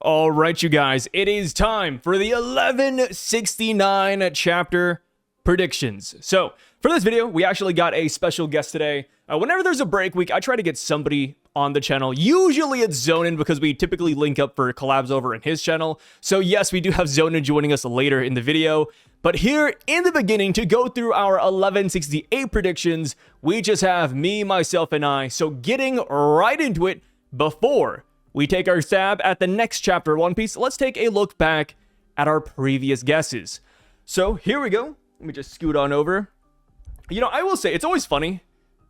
All right, you guys, it is time for the 1169 chapter predictions. So, for this video, we actually got a special guest today. Whenever there's a break week, I try to get somebody on the channel. Usually it's Zonin because we typically link up for collabs over in his channel. So yes, we do have Zonin joining us later in the video. But here in the beginning, to go through our 1168 predictions, we just have me, myself, and I. So getting right into it, before we take our stab at the next chapter of One Piece, let's take a look back at our previous guesses. So here we go. Let me just scoot on over. You know, I will say, it's always funny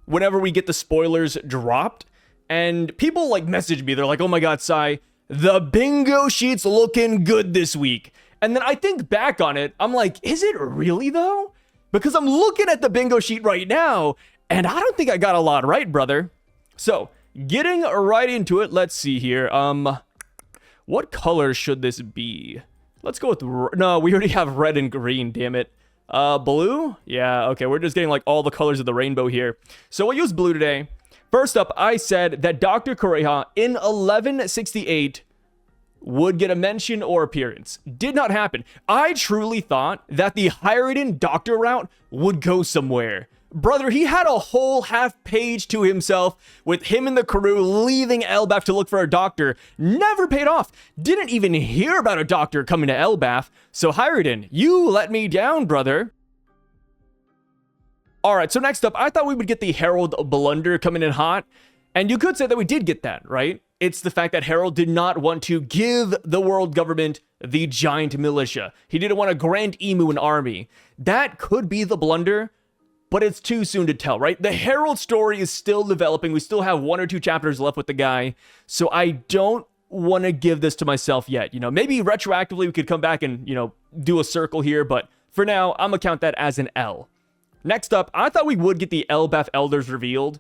whenever we get the spoilers dropped and people like message me. They're like, oh my God, Sai, the bingo sheet's looking good this week. And then I think back on it, I'm like, is it really though? Because I'm looking at the bingo sheet right now and I don't think I got a lot right, brother. So getting right into it, let's see here. What color should this be? Let's go with, no, we already have red and green, damn it. Blue? Yeah, okay, we're just getting like all the colors of the rainbow here. So we'll use blue today. First up, I said that Dr. Kureha in 1168 would get a mention or appearance. Did not happen. I truly thought that the Hyrudean doctor route would go somewhere. Brother, he had a whole half page to himself with him and the crew leaving Elbaf to look for a doctor. Never paid off. Didn't even hear about a doctor coming to Elbaf. So Hyrudean, you let me down, brother. Alright, so next up, I thought we would get the Herald blunder coming in hot. And you could say that we did get that, right? It's the fact that Herald did not want to give the world government the giant militia. He didn't want to grant Emu an army. That could be the blunder, but it's too soon to tell, right? The Herald story is still developing. We still have 1 or 2 chapters left with the guy. So I don't want to give this to myself yet. You know, maybe retroactively we could come back and, you know, do a circle here. But for now, I'm going to count that as an L. Next up, I thought we would get the Elbaf elders revealed.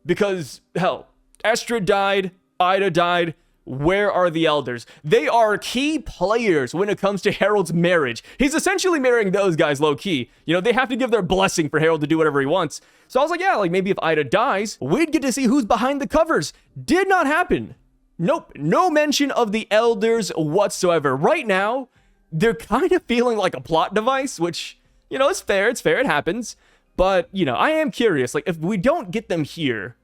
Because, hell, Estra died, Ida died. Where are the elders? They are key players when it comes to Herald's marriage. He's essentially marrying those guys low-key. You know, they have to give their blessing for Herald to do whatever he wants. So I was like, yeah, like maybe if Ida dies, we'd get to see who's behind the covers. Did not happen. Nope, no mention of the elders whatsoever. Right now, they're kind of feeling like a plot device, which, you know, it's fair, it happens. But, you know, I am curious, like, if we don't get them here,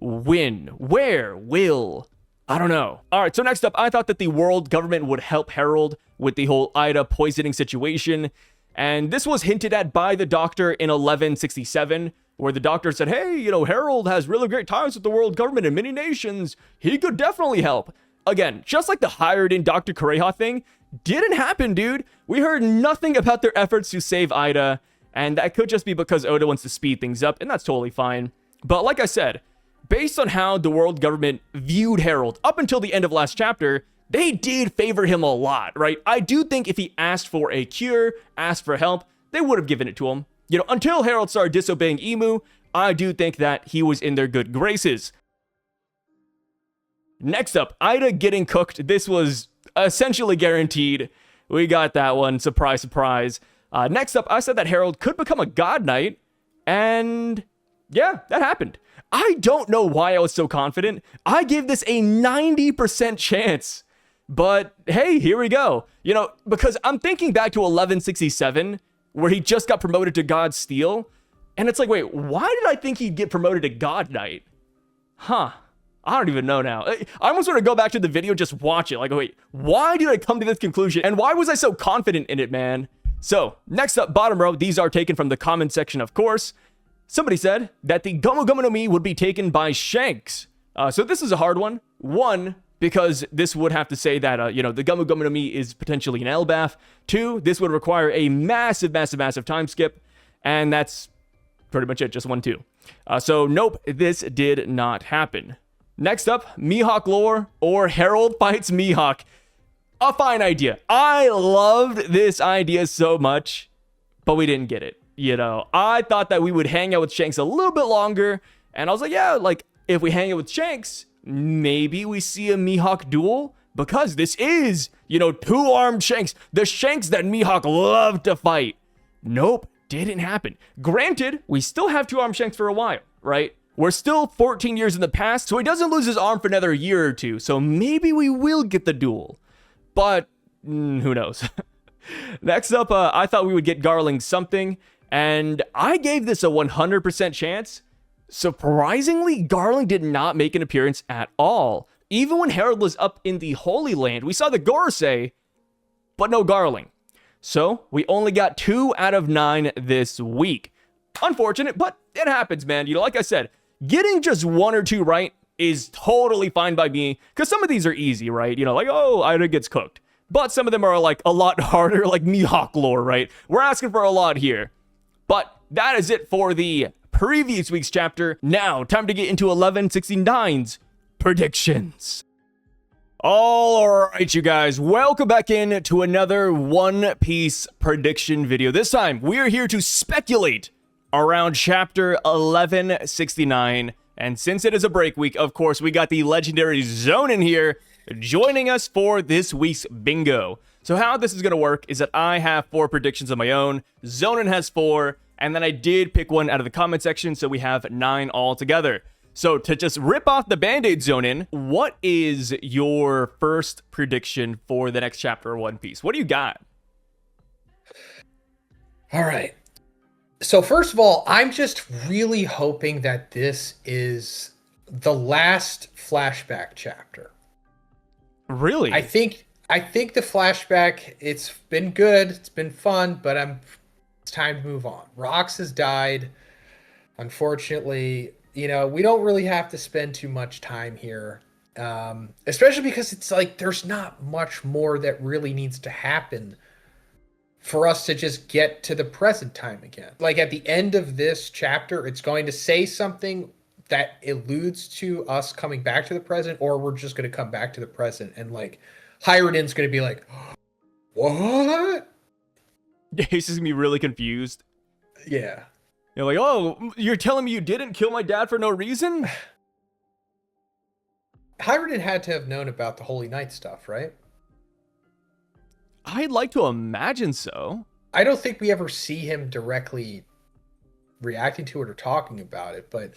when, where, will, I don't know. All right, so next up, I thought that the world government would help Herald with the whole Ida poisoning situation. And this was hinted at by the doctor in 1167, where the doctor said, hey, you know, Herald has really great ties with the world government in many nations. He could definitely help. Again, just like the Hyrudean Dr. Kureha thing, didn't happen, dude. We heard nothing about their efforts to save Ida. And that could just be because Oda wants to speed things up, and that's totally fine. But like I said, based on how the world government viewed Herald up until the end of last chapter, they did favor him a lot, right? I do think if he asked for a cure, asked for help, they would have given it to him. You know, until Herald started disobeying Emu, I do think that he was in their good graces. Next up, Ida getting cooked. This was essentially guaranteed. We got that one. Surprise, surprise. Next up, I said that Herald could become a God Knight, and yeah, that happened. I don't know why I was so confident. I gave this a 90% chance, but hey, here we go. You know, because I'm thinking back to 1167, where he just got promoted to God Steel, and it's like, wait, why did I think he'd get promoted to God Knight? Huh. I don't even know now. I almost want to go back to the video, just watch it. Like, wait, why did I come to this conclusion? And why was I so confident in it, man? So, next up, bottom row, these are taken from the comment section, of course. Somebody said that the Gomu Gomu no Mi would be taken by Shanks. So this is a hard one. One, because this would have to say that, you know, the Gomu Gomu no Mi is potentially an Elbaf. 2, this would require a massive time skip. And that's pretty much it, just 1, 2. So, nope, this did not happen. Next up, Mihawk lore or Herald fights Mihawk. A fine idea. I loved this idea so much, but we didn't get it. You know, I thought that we would hang out with Shanks a little bit longer, and I was like, yeah, like, if we hang out with Shanks, maybe we see a Mihawk duel, because this is, you know, 2-armed Shanks, the Shanks that Mihawk loved to fight. Nope, didn't happen. Granted, we still have 2-armed Shanks for a while, right? We're still 14 years in the past, so he doesn't lose his arm for another year or two, so maybe we will get the duel. but who knows? Next up, I thought we would get Garling something, and I gave this a 100% chance. Surprisingly, Garling did not make an appearance at all. Even when Harold was up in the Holy Land, we saw the Gorosei, but no Garling. So, we only got 2 out of 9 this week. Unfortunate, but it happens, man. You know, like I said, getting just 1 or 2 right is totally fine by me, because some of these are easy, right? You know, like, oh, Ida gets cooked. But some of them are, like, a lot harder, like Mihawk lore, right? We're asking for a lot here. But that is it for the previous week's chapter. Now, time to get into 1169's predictions. All right, you guys, welcome back in to another One Piece prediction video. This time, we're here to speculate around chapter 1169. And since it is a break week, of course, we got the legendary Zonin here joining us for this week's bingo. So how this is going to work is that I have 4 predictions of my own, Zonin has 4, and then I did pick one out of the comment section, so we have 9 altogether. So to just rip off the band-aid, Zonin, what is your first prediction for the next chapter of One Piece? What do you got? All right. So first of all, I'm just really hoping that this is the last flashback chapter. Really? I think the flashback, it's been good, it's been fun, but it's time to move on. Rox has died. Unfortunately, you know, we don't really have to spend too much time here. Especially because it's like there's not much more that really needs to happen for us to just get to the present time again. Like at the end of this chapter, it's going to say something that alludes to us coming back to the present, or we're just going to come back to the present and like Hiruden's going to be like, what? He's just going to be really confused. Yeah. You're like, oh, you're telling me you didn't kill my dad for no reason? Hiruden had to have known about the Holy Night stuff, right? I'd like to imagine so. I don't think we ever see him directly reacting to it or talking about it, but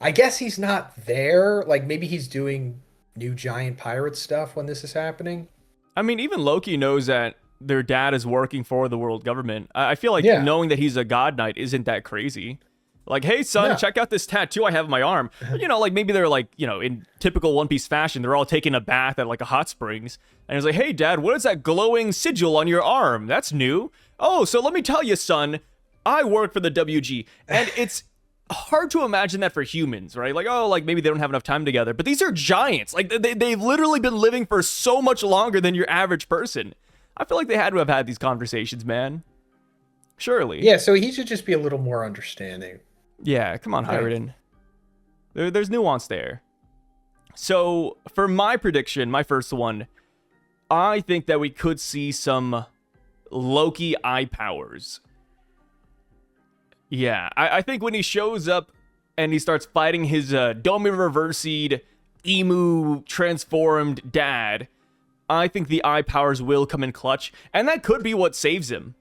I guess he's not there. Like maybe he's doing new giant pirate stuff when this is happening. I mean, even Loki knows that their dad is working for the world government. I feel like knowing that he's a god knight isn't that crazy. Like, hey, son, check out this tattoo I have on my arm. You know, like maybe they're like, you know, in typical One Piece fashion, they're all taking a bath at like a hot springs. And he's like, hey, dad, what is that glowing sigil on your arm? That's new. Oh, so let me tell you, son, I work for the WG. And it's hard to imagine that for humans, right? Like, oh, like maybe they don't have enough time together. But these are giants. Like they've literally been living for so much longer than your average person. I feel like they had to have had these conversations, man. Surely. Yeah, so he should just be a little more understanding. Yeah, come on, Hiruden. There's nuance there. So, for my prediction, my first one, I think that we could see some Loki eye powers. Yeah, I think when he shows up and he starts fighting his Domi Reversied, Emu transformed dad, I think the eye powers will come in clutch, and that could be what saves him.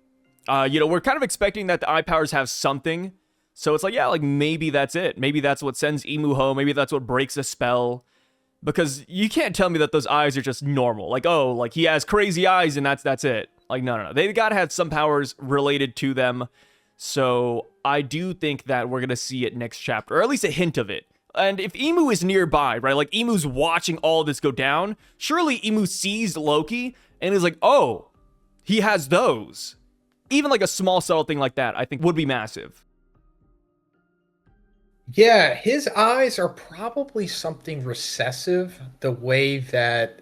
You know, we're kind of expecting that the eye powers have something, so it's like, yeah, like maybe that's it. Maybe that's what sends Emu home. Maybe that's what breaks a spell. Because you can't tell me that those eyes are just normal. Like, oh, like he has crazy eyes and that's it. Like, no. They gotta have some powers related to them. So I do think that we're gonna see it next chapter, or at least a hint of it. And if Emu is nearby, right, like Emu's watching all this go down, surely Emu sees Loki and is like, oh, he has those. Even like a small subtle thing like that, I think would be massive. Yeah, his eyes are probably something recessive, the way that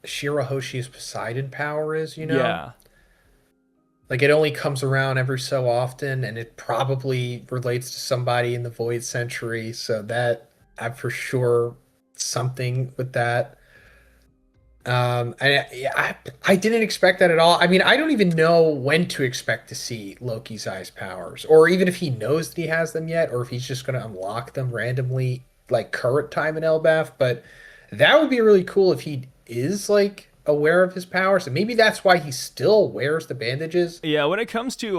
Shirahoshi's Poseidon power is, you know? Yeah. Like it only comes around every so often, and it probably relates to somebody in the Void Century, so that I'm for sure something with that. I didn't expect that at all. I mean, I don't even know when to expect to see Loki's eyes powers, or even if he knows that he has them yet, or if he's just going to unlock them randomly, like current time in Elbaf. But that would be really cool if he is like aware of his powers, and maybe that's why he still wears the bandages. Yeah, when it comes to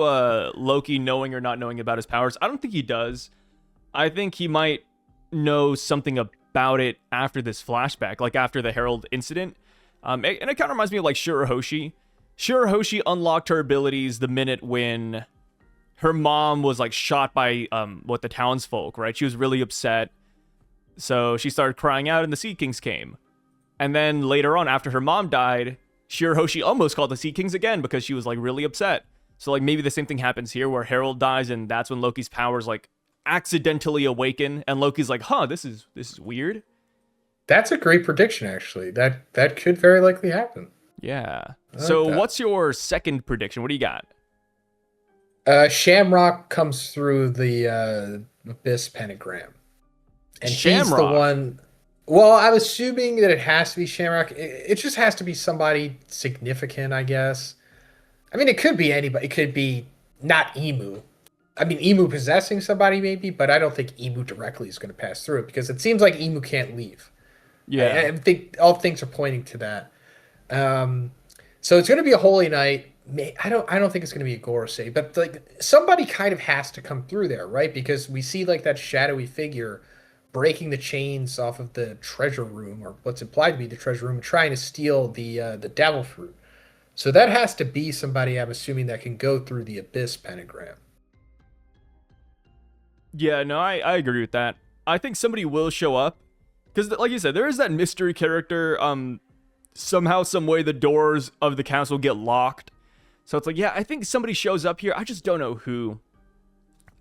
Loki knowing or not knowing about his powers, I don't think he does. I think he might know something about it after this flashback, like after the Herald incident. And it kind of reminds me of like Shirahoshi. Shirahoshi unlocked her abilities the minute when her mom was like shot by the townsfolk, right? She was really upset. So she started crying out and the Sea Kings came. And then later on, after her mom died, Shirahoshi almost called the Sea Kings again because she was like really upset. So like maybe the same thing happens here where Herald dies and that's when Loki's powers like accidentally awaken and Loki's like, huh, this is weird. That's a great prediction, actually. That could very likely happen. Yeah. So what's your second prediction? What do you got? Shamrock comes through the Abyss pentagram. And Shamrock. he's the one. Well, I'm assuming that it has to be Shamrock. It just has to be somebody significant, I guess. I mean, it could be anybody. It could be not Emu. I mean, Emu possessing somebody maybe, but I don't think Emu directly is going to pass through it because it seems like Emu can't leave. Yeah. I think all things are pointing to that. So it's going to be a Holy Night. I don't think it's going to be a Gorosei, but like somebody kind of has to come through there, right? Because we see like that shadowy figure breaking the chains off of the treasure room, or what's implied to be the treasure room, trying to steal the devil fruit. So that has to be somebody, I'm assuming, that can go through the Abyss pentagram. Yeah, no, I agree with that. I think somebody will show up. Because, like you said, there is that mystery character. Somehow, some way, the doors of the castle get locked. So it's like, yeah, I think somebody shows up here. I just don't know who.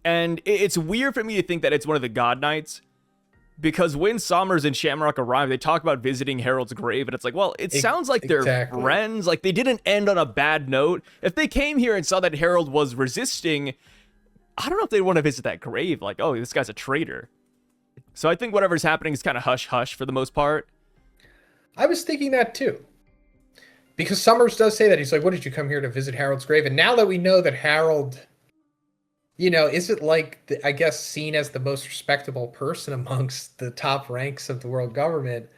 And it's weird for me to think that it's one of the God Knights. Because when Sommers and Shamrock arrive, they talk about visiting Harold's grave. And it's like, well, it sounds like they're friends. Like, they didn't end on a bad note. If they came here and saw that Harold was resisting, I don't know if they'd want to visit that grave. Like, oh, this guy's a traitor. So I think whatever's happening is kind of hush-hush for the most part. I was thinking that too. Because Summers does say that. He's like, what did you come here to visit Harold's grave? And now that we know that Harold, isn't like, I guess, seen as the most respectable person amongst the top ranks of the world government,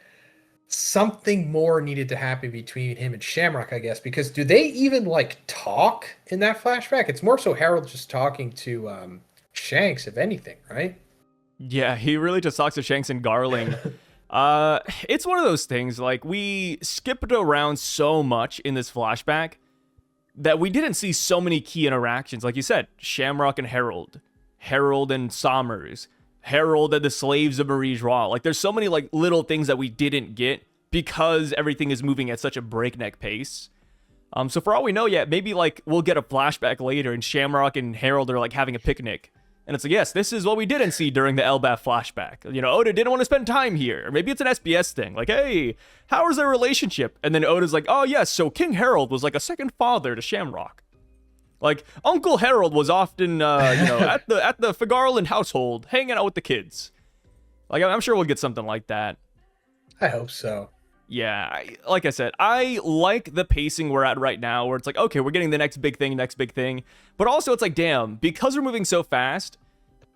something more needed to happen between him and Shamrock, I guess. Because do they even, like, talk in that flashback? It's more so Harold just talking to Shanks, if anything, right? Yeah, he really just talks to Shanks and Garling. It's one of those things, like, we skipped around so much in this flashback that we didn't see so many key interactions. Like you said, Shamrock and Harold, Harold and Sommers, Harold and the slaves of Marie Joie. Like, there's so many, like, little things that we didn't get because everything is moving at such a breakneck pace. So for all we know, yeah, maybe, like, we'll get a flashback later and Shamrock and Harold are, like, having a picnic. And it's like, yes, this is what we didn't see during the Elbaf flashback. Oda didn't want to spend time here. Or maybe it's an SBS thing. Like, hey, how is their relationship? And then Oda's like, oh, yes, so King Harold was like a second father to Shamrock. Like, Uncle Harold was often, at the Fagarland household, hanging out with the kids. Like, I'm sure we'll get something like that. I hope so. Yeah, like I said, I like the pacing we're at right now, where it's like, okay, we're getting the next big thing. But also, it's like, damn, because we're moving so fast,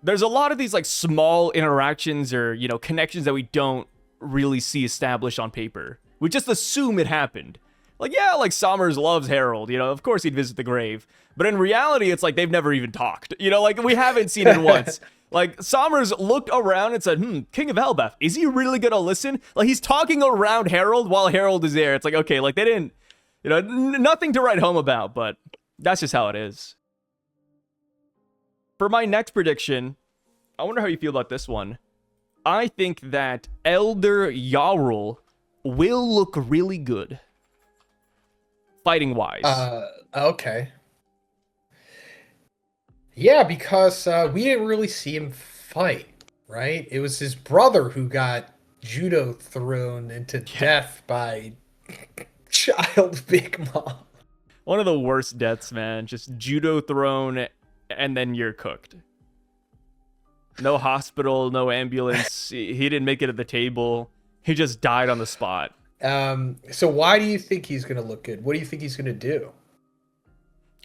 there's a lot of these, like, small interactions or, connections that we don't really see established on paper. We just assume it happened. Like, yeah, like, Sommers loves Harold, of course he'd visit the grave. But in reality, it's like they've never even talked. Like, we haven't seen it once. Like, Sommers looked around and said, King of Elbaf, is he really gonna listen? Like, he's talking around Harold while Harold is there. It's like, okay, like, they didn't, nothing to write home about, but that's just how it is. For my next prediction, I wonder how you feel about this one. I think that Elder Jarl will look really good. Fighting-wise. Okay. Yeah, because we didn't really see him fight, right? It was his brother who got judo thrown into death by Child Big Mom. One of the worst deaths, man. Just judo thrown, and then you're cooked. No hospital, no ambulance. He didn't make it at the table. He just died on the spot. So why do you think he's going to look good? What do you think he's going to do?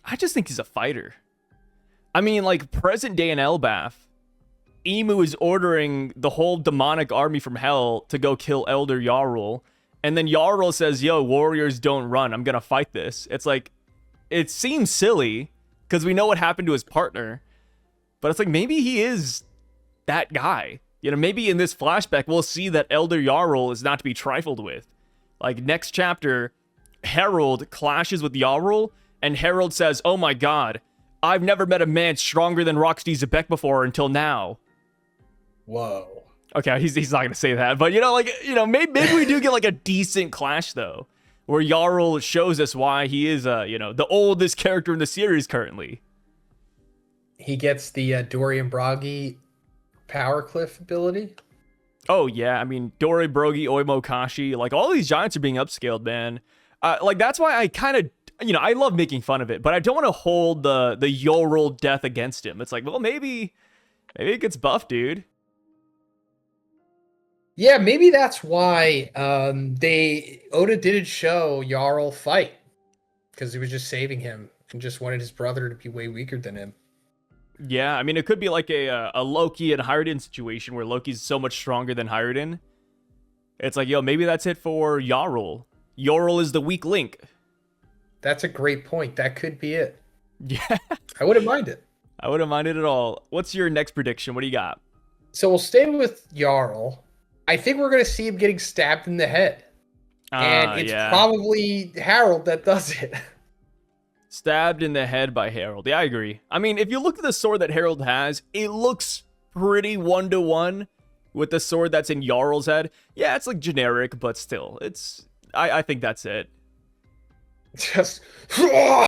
I just think he's a fighter. I mean, like, present day in Elbaf, Emu is ordering the whole demonic army from hell to go kill Elder Jarl. And then Jarl says, yo, warriors don't run. I'm going to fight this. It's like, it seems silly because we know what happened to his partner. But it's like, maybe he is that guy. Maybe in this flashback, we'll see that Elder Jarl is not to be trifled with. Like, next chapter, Harold clashes with Jarl, and Harold says, "Oh my god, I've never met a man stronger than Roxy Zebek before until now." Whoa. Okay, he's not gonna say that, but maybe we do get like a decent clash though, where Jarl shows us why he is the oldest character in the series currently. He gets the Dorian Bragi power cliff ability. Oh yeah, I mean Dori, Brogi, Oimo, Kashi, like all these giants are being upscaled, man. Like that's why I kind of I love making fun of it, but I don't want to hold the Jarl death against him. It's like, well, maybe it gets buffed, dude. Yeah, maybe that's why Oda didn't show Jarl fight, because he was just saving him and just wanted his brother to be way weaker than him. Yeah, I mean it could be like a Loki and Hyruden situation where Loki's so much stronger than Hyruden. It's like, yo, maybe that's it for Jarl. Jarl is the weak link. That's a great point. That could be it. Yeah, I wouldn't mind it. I wouldn't mind it at all. What's your next prediction? What do you got? So we'll stay with Jarl. I think we're going to see him getting stabbed in the head. And it's probably Harold that does it. Stabbed in the head by Harold. Yeah, I agree. I mean, if you look at the sword that Harold has, it looks pretty 1-to-1 with the sword that's in Jarl's head. Yeah, it's like generic, but still, I think that's it. Just because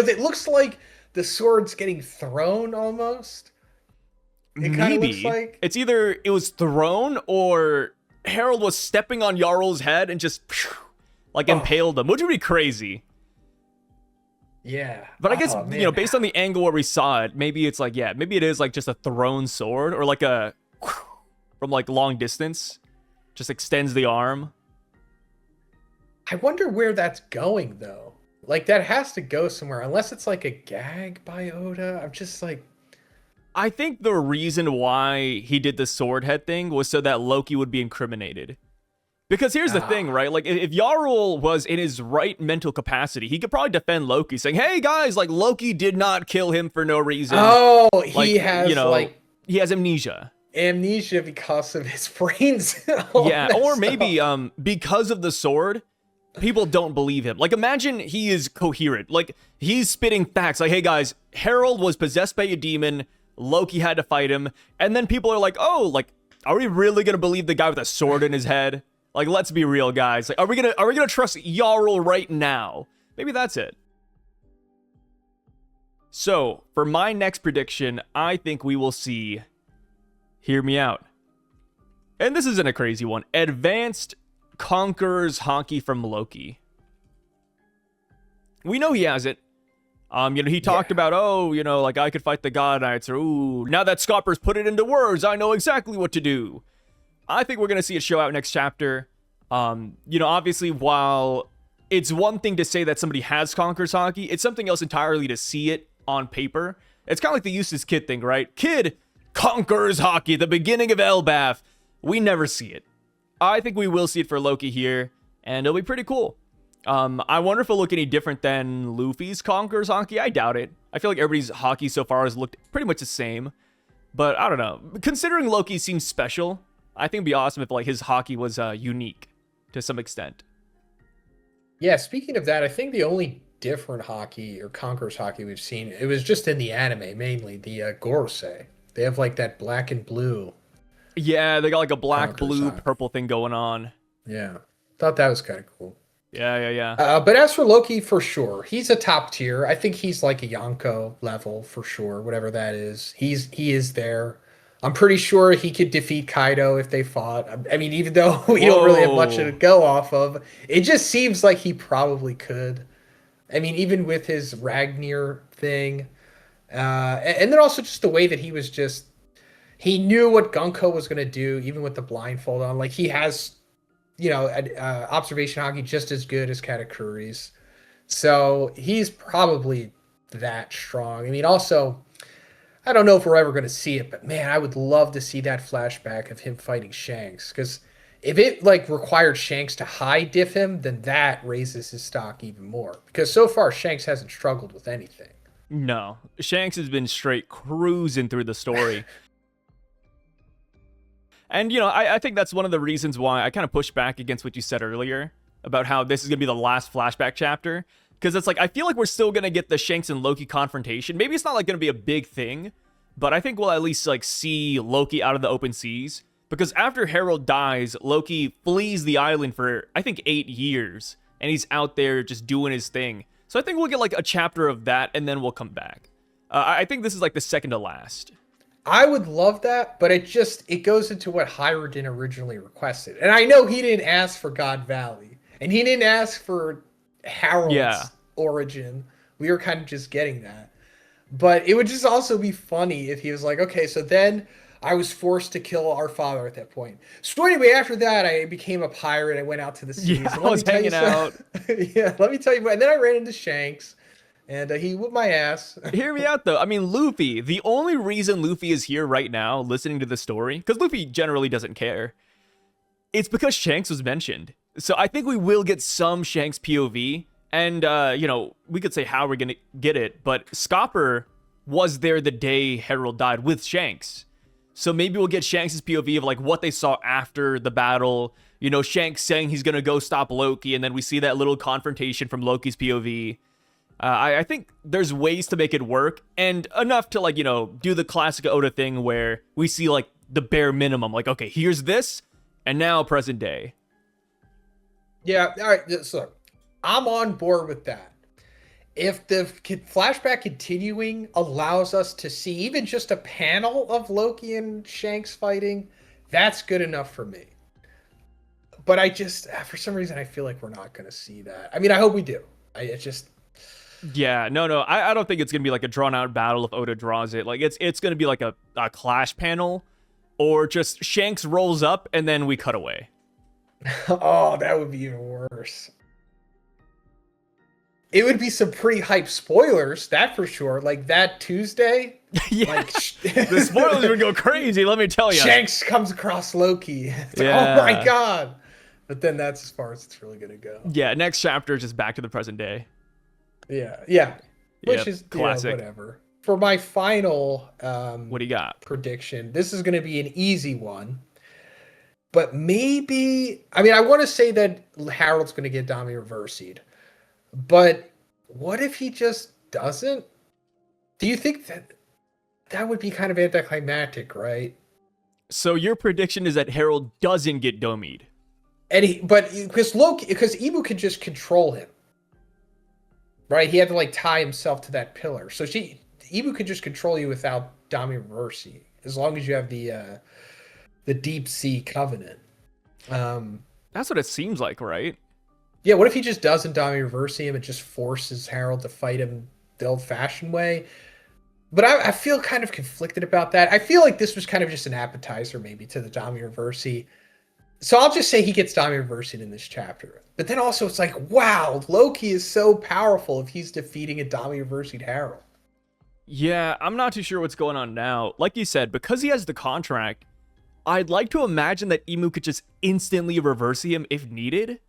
it looks like the sword's getting thrown almost. Maybe looks like it's either it was thrown or Harold was stepping on Jarl's head and just impaled him, which would be crazy. Yeah, but I guess based on the angle where we saw it, maybe it's like maybe it is like just a thrown sword or like a from like long distance, just extends the arm. I wonder where that's going though. Like that has to go somewhere unless it's like a gag by Oda. I'm just like. I think the reason why he did the sword head thing was so that Loki would be incriminated. Because here's the thing, right? Like, if Jarl was in his right mental capacity, he could probably defend Loki, saying, "Hey, guys, like, Loki did not kill him for no reason." Oh, like, he has, he has amnesia. Amnesia because of his brains. Yeah, or maybe because of the sword, people don't believe him. Like, imagine he is coherent. Like, he's spitting facts. Like, hey, guys, Harold was possessed by a demon. Loki had to fight him, and then people are like, "Oh, like, are we really gonna believe the guy with a sword in his head? Like, let's be real, guys. Like, are we gonna trust Jarl right now?" Maybe that's it. So for my next prediction, I think we will see. Hear me out. And this isn't a crazy one. Advanced Conqueror's Haki from Loki. We know he has it. He talked about, like I could fight the God Knights, or now that Scopper's put it into words, I know exactly what to do. I think we're gonna see it show out next chapter. Obviously, while it's one thing to say that somebody has Conqueror's Haki, it's something else entirely to see it on paper. It's kind of like the Eustace Kid thing, right? Kid Conqueror's Haki, the beginning of Elbaf. We never see it. I think we will see it for Loki here, and it'll be pretty cool. I wonder if it'll look any different than Luffy's Conqueror's Haki. I doubt it. I feel like everybody's Haki so far has looked pretty much the same. But I don't know. Considering Loki seems special, I think it'd be awesome if like his Haki was unique to some extent. Yeah, speaking of that, I think the only different Haki or Conqueror's Haki we've seen, it was just in the anime mainly, the Gorosei. They have like that black and blue. Yeah, they got like a black, blue, purple thing going on. Yeah, thought that was kind of cool. Yeah. But as for Loki, for sure, he's a top tier. I think he's like a Yonko level for sure, whatever that is. He is there. I'm pretty sure he could defeat Kaido if they fought. I mean, even though we don't really have much to go off of, it just seems like he probably could. I mean, even with his Ragnir thing, and then also just the way that he knew what Gunko was going to do, even with the blindfold on. Like he has. Observation Haki just as good as Katakuri's. So he's probably that strong. I mean, also, I don't know if we're ever going to see it, but man, I would love to see that flashback of him fighting Shanks. Because if it like required Shanks to high diff him, then that raises his stock even more. Because so far, Shanks hasn't struggled with anything. No, Shanks has been straight cruising through the story. And, I think that's one of the reasons why I kind of push back against what you said earlier. about how this is going to be the last flashback chapter. Because it's like, I feel like we're still going to get the Shanks and Loki confrontation. Maybe it's not like going to be a big thing, but I think we'll at least like see Loki out of the open seas. Because after Harold dies, Loki flees the island for, I think, 8 years. And he's out there just doing his thing. So I think we'll get like a chapter of that, and then we'll come back. I think this is like the second to last. I would love that, but it goes into what Hyrodin originally requested. And I know he didn't ask for God Valley. And he didn't ask for Harold's origin. We were kind of just getting that. But it would just also be funny if he was like, okay, so then I was forced to kill our father at that point. So anyway, after that, I became a pirate. I went out to the seas. Yeah, I was hanging out. Yeah, let me tell you. And then I ran into Shanks, and he whooped my ass. Hear me out, though. I mean, Luffy, the only reason Luffy is here right now listening to the story, because Luffy generally doesn't care, it's because Shanks was mentioned. So I think we will get some Shanks POV. And, we could say how we're going to get it, but Scopper was there the day Harold died with Shanks. So maybe we'll get Shanks' POV of like what they saw after the battle. Shanks saying he's going to go stop Loki, and then we see that little confrontation from Loki's POV. I think there's ways to make it work, and enough to like, do the classic Oda thing where we see like the bare minimum. Like, okay, here's this, and now present day. Yeah, all right, so I'm on board with that. If the flashback continuing allows us to see even just a panel of Loki and Shanks fighting, that's good enough for me. But for some reason, I feel like we're not going to see that. I mean, I hope we do. Yeah, no. I don't think it's going to be like a drawn-out battle if Oda draws it. Like, it's going to be like a clash panel, or just Shanks rolls up and then we cut away. Oh, that would be even worse. It would be some pretty hype spoilers, that for sure. Like that Tuesday. Yeah. The spoilers would go crazy, let me tell you. Shanks comes across Loki. Yeah. Oh my god. But then that's as far as it's really going to go. Yeah, next chapter is just back to the present day. Yeah. Which is classic. Whatever. For my final what do you got? Prediction, this is going to be an easy one. But maybe, I want to say that Harold's going to get Dami reversied. But what if he just doesn't? Do you think that would be kind of anticlimactic, right? So your prediction is that Harold doesn't get Domied. But because Imu could just control him, right? He had to like tie himself to that pillar. So Imu could just control you without Dami reversing, as long as you have the deep sea covenant. That's what it seems like, right? Yeah, what if he just doesn't Dami reversing him and just forces Harold to fight him the old-fashioned way? But I feel kind of conflicted about that. I feel like this was kind of just an appetizer maybe to the Dami reversing. So I'll just say he gets Dami reversing in this chapter. But then also it's like, wow, Loki is so powerful if he's defeating a Dami reversing Harold. Yeah, I'm not too sure what's going on now. Like you said, because he has the contract, I'd like to imagine that Imu could just instantly reverse him if needed.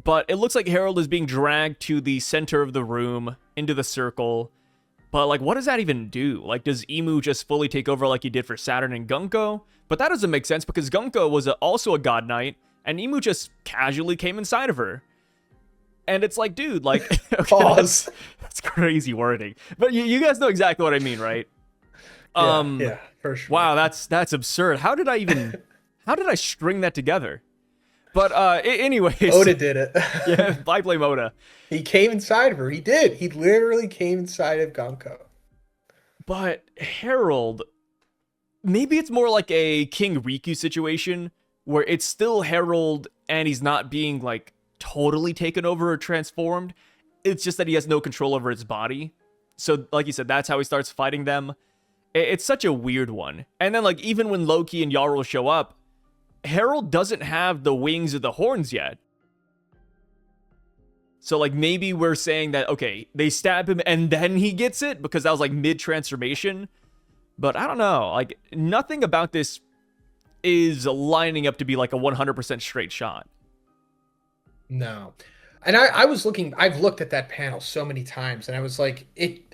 But it looks like Harold is being dragged to the center of the room, into the circle. But, like, what does that even do? Like, does Imu just fully take over like he did for Saturn and Gunko? But that doesn't make sense because Gunko was also a god knight, and Imu just casually came inside of her. And it's like, dude, like... Okay, Pause. That's crazy wording. But you guys know exactly what I mean, right? Yeah, for sure. Wow, that's absurd. How did I string that together? But anyways, Oda did it. Yeah, I blame Oda. He came inside of her. He did. He literally came inside of Gunko. But Harold, maybe it's more like a King Riku situation where it's still Harold and he's not being like totally taken over or transformed. It's just that he has no control over his body. So like you said, that's how he starts fighting them. It's such a weird one. And then like even when Loki and Jarl show up, Harold doesn't have the wings or the horns yet. So like maybe we're saying that, okay, they stab him and then he gets it because that was like mid-transformation. But I don't know, like nothing about this is lining up to be like a 100% straight shot. No. And I've looked at that panel so many times and I was like,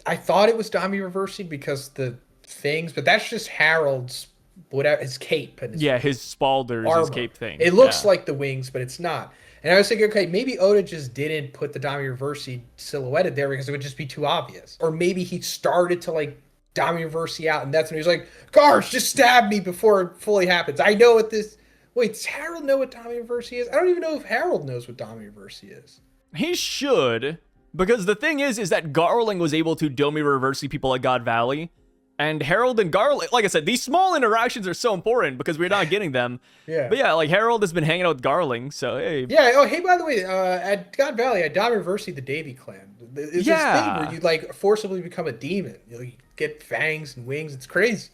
I thought it was Dami reversing because the things, but that's just Harold's, whatever, his cape and his Spalders, armor. his cape thing. It looks like the wings, but it's not. And I was thinking, okay, maybe Oda just didn't put the Damiurverse silhouetted there because it would just be too obvious. Or maybe he started to like Damiurverse out, and that's when he was like, "Gosh, just stab me before it fully happens." I know what this. Wait, does Harold know what Damiurverse is? I don't even know if Harold knows what Damiurverse is. He should, because the thing is that Garling was able to Domi-reverse people at God Valley. And Harold and Garling, like I said, these small interactions are so important because we're not getting them. Yeah. But yeah, like Harold has been hanging out with Garling, so hey. Yeah. Oh, hey, by the way, at God Valley, at Damiurverse, the Davy clan, it's this thing where you like forcibly become a demon. You get fangs and wings. It's crazy.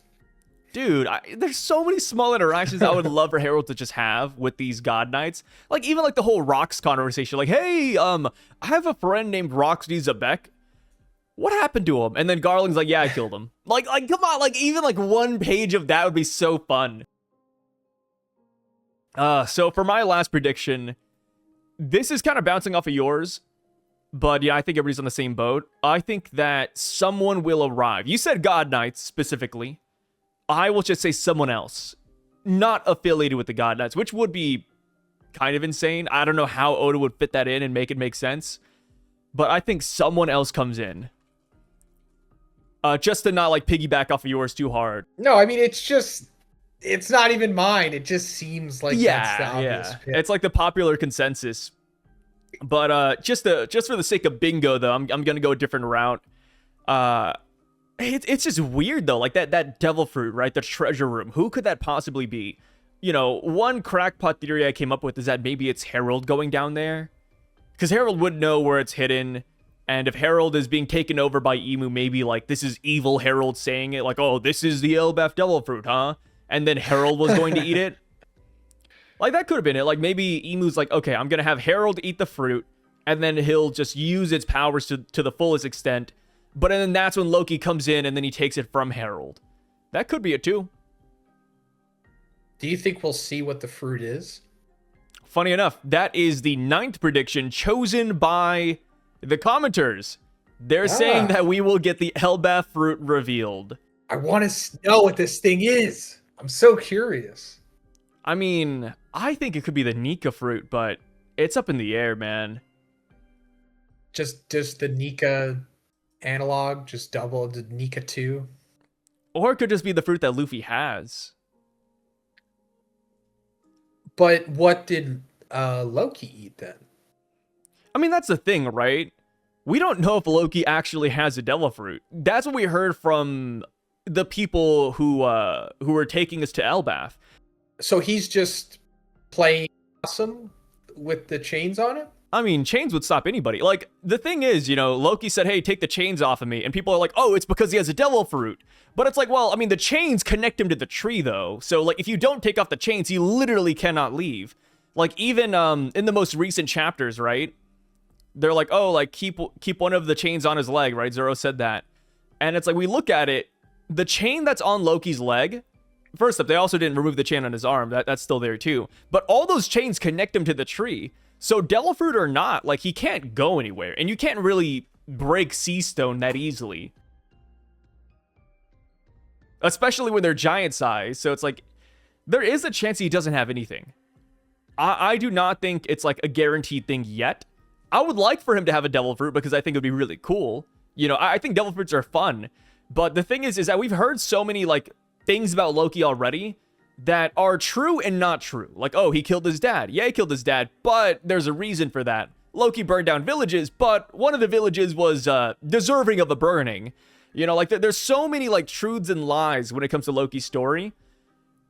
Dude, there's so many small interactions I would love for Harold to just have with these God Knights. Like, even like the whole Rox conversation. Like, hey, I have a friend named Roxy Zabek. What happened to him? And then Garling's like, yeah, I killed him. Like, come on, like, even like one page of that would be so fun. So for my last prediction, this is kind of bouncing off of yours, but yeah, I think everybody's on the same boat. I think that someone will arrive. You said God Knights specifically. I will just say someone else, not affiliated with the God Knights, which would be kind of insane. I don't know how Oda would fit that in and make it make sense, but I think someone else comes in. Just to not like piggyback off of yours too hard. No, I mean, it's not even mine. It just seems like that's the obvious pick. It's like the popular consensus. But just for the sake of bingo, though, I'm gonna go a different route. It's just weird though, like that devil fruit, right? The treasure room. Who could that possibly be? You know, one crackpot theory I came up with is that maybe it's Harold going down there, because Harold would know where it's hidden. And if Harold is being taken over by Emu, maybe like this is evil Harold saying it, like, oh, this is the Elbaf devil fruit, huh? And then Harold was going to eat it. Like, that could have been it. Like, maybe Emu's like, okay, I'm going to have Harold eat the fruit, and then he'll just use its powers to the fullest extent. But then that's when Loki comes in, and then he takes it from Harold. That could be it, too. Do you think we'll see what the fruit is? Funny enough, that is the 9th prediction chosen by the commenters. They're saying that we will get the Elbaf fruit revealed. I want to know what this thing is. I'm so curious. I mean, I think it could be the Nika fruit, but it's up in the air, man. Just the Nika analog, just double the Nika 2. Or it could just be the fruit that Luffy has. But what did Loki eat then? I mean, that's the thing, right? We don't know if Loki actually has a devil fruit. That's what we heard from the people who were taking us to Elbaf. So he's just playing awesome with the chains on it? I mean, chains would stop anybody. Like, the thing is, you know, Loki said, hey, take the chains off of me. And people are like, oh, it's because he has a devil fruit. But it's like, well, I mean, the chains connect him to the tree, though. So, like, if you don't take off the chains, he literally cannot leave. Like, even in the most recent chapters, right? They're like, oh, like, keep one of the chains on his leg, right? Zoro said that. And it's like, we look at it, the chain that's on Loki's leg, first up, they also didn't remove the chain on his arm. That's still there, too. But all those chains connect him to the tree. So devil fruit or not, like, he can't go anywhere. And you can't really break sea stone that easily. Especially when they're giant size. So it's like, there is a chance he doesn't have anything. I do not think it's like a guaranteed thing yet. I would like for him to have a devil fruit because I think it would be really cool. You know, I think devil fruits are fun. But the thing is that we've heard so many, like, things about Loki already that are true and not true. Like, oh, he killed his dad. Yeah, he killed his dad, but there's a reason for that. Loki burned down villages, but one of the villages was deserving of a burning. You know, like, there's so many, like, truths and lies when it comes to Loki's story.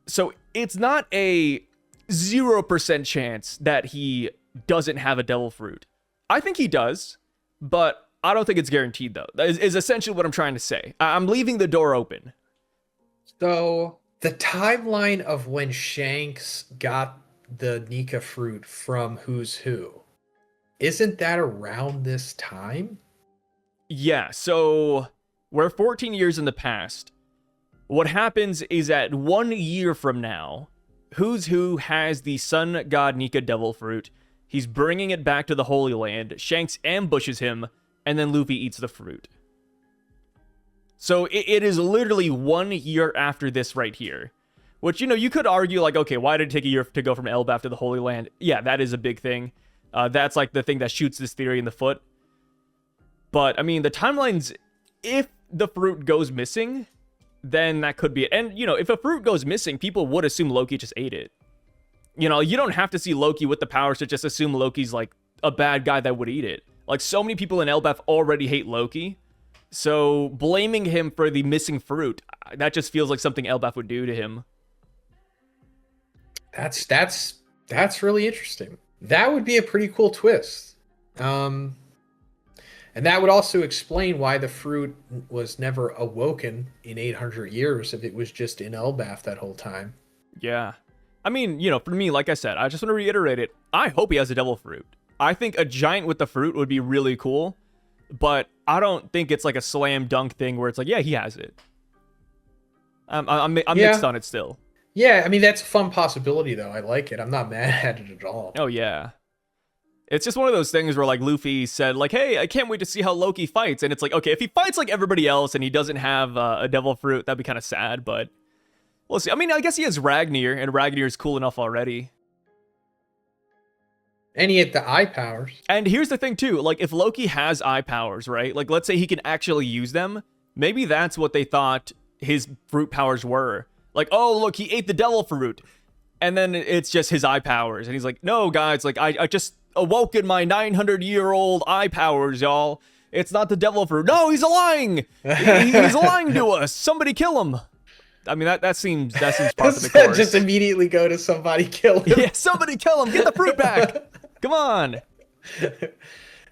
So it's not a 0% chance that he doesn't have a devil fruit. I think he does, but I don't think it's guaranteed, though. That is essentially what I'm trying to say. I'm leaving the door open. So the timeline of when Shanks got the Nika fruit from Who's Who, isn't that around this time? Yeah, so we're 14 years in the past. What happens is that 1 year from now, Who's Who has the Sun God Nika Devil Fruit. He's bringing it back to the Holy Land. Shanks ambushes him, and then Luffy eats the fruit. So it is literally 1 year after this right here. Which, you know, you could argue, like, okay, why did it take a year to go from Elbaf to the Holy Land? Yeah, that is a big thing. That's like the thing that shoots this theory in the foot. But I mean, the timelines, if the fruit goes missing, then that could be it. And, you know, if a fruit goes missing, people would assume Loki just ate it. You know, you don't have to see Loki with the powers to just assume Loki's like a bad guy that would eat it. Like, so many people in Elbaf already hate Loki. So blaming him for the missing fruit, that just feels like something Elbaf would do to him. That's really interesting. That would be a pretty cool twist. And that would also explain why the fruit was never awoken in 800 years if it was just in Elbaf that whole time. Yeah. I mean, you know, for me, like I said, I just want to reiterate it. I hope he has a devil fruit. I think a giant with the fruit would be really cool, but I don't think it's like a slam dunk thing where it's like, yeah, he has it. I'm mixed on it still. Yeah, I mean, that's a fun possibility, though. I like it. I'm not mad at it at all. Oh, yeah. It's just one of those things where, like, Luffy said, like, hey, I can't wait to see how Loki fights. And it's like, okay, if he fights like everybody else and he doesn't have a devil fruit, that'd be kind of sad, but we'll see. I mean, I guess he has Ragnir, and Ragnir is cool enough already. And he had the eye powers. And here's the thing, too. Like, if Loki has eye powers, right? Like, let's say he can actually use them. Maybe that's what they thought his fruit powers were. Like, oh, look, he ate the devil fruit. And then it's just his eye powers. And he's like, no, guys, like, I just awoken my 900-year-old eye powers, y'all. It's not the devil fruit. No, he's lying. He's lying to us. Somebody kill him. I mean, that seems par for the course. Just immediately go to somebody kill him. Yeah, somebody kill him. Get the fruit back. Come on.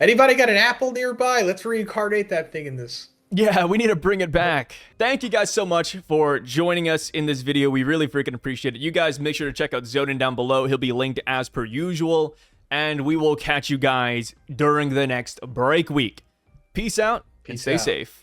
Anybody got an apple nearby? Let's reincarnate that thing in this. Yeah, we need to bring it back. Thank you guys so much for joining us in this video. We really freaking appreciate it. You guys make sure to check out Zoden down below. He'll be linked as per usual. And we will catch you guys during the next break week. Peace out and stay safe.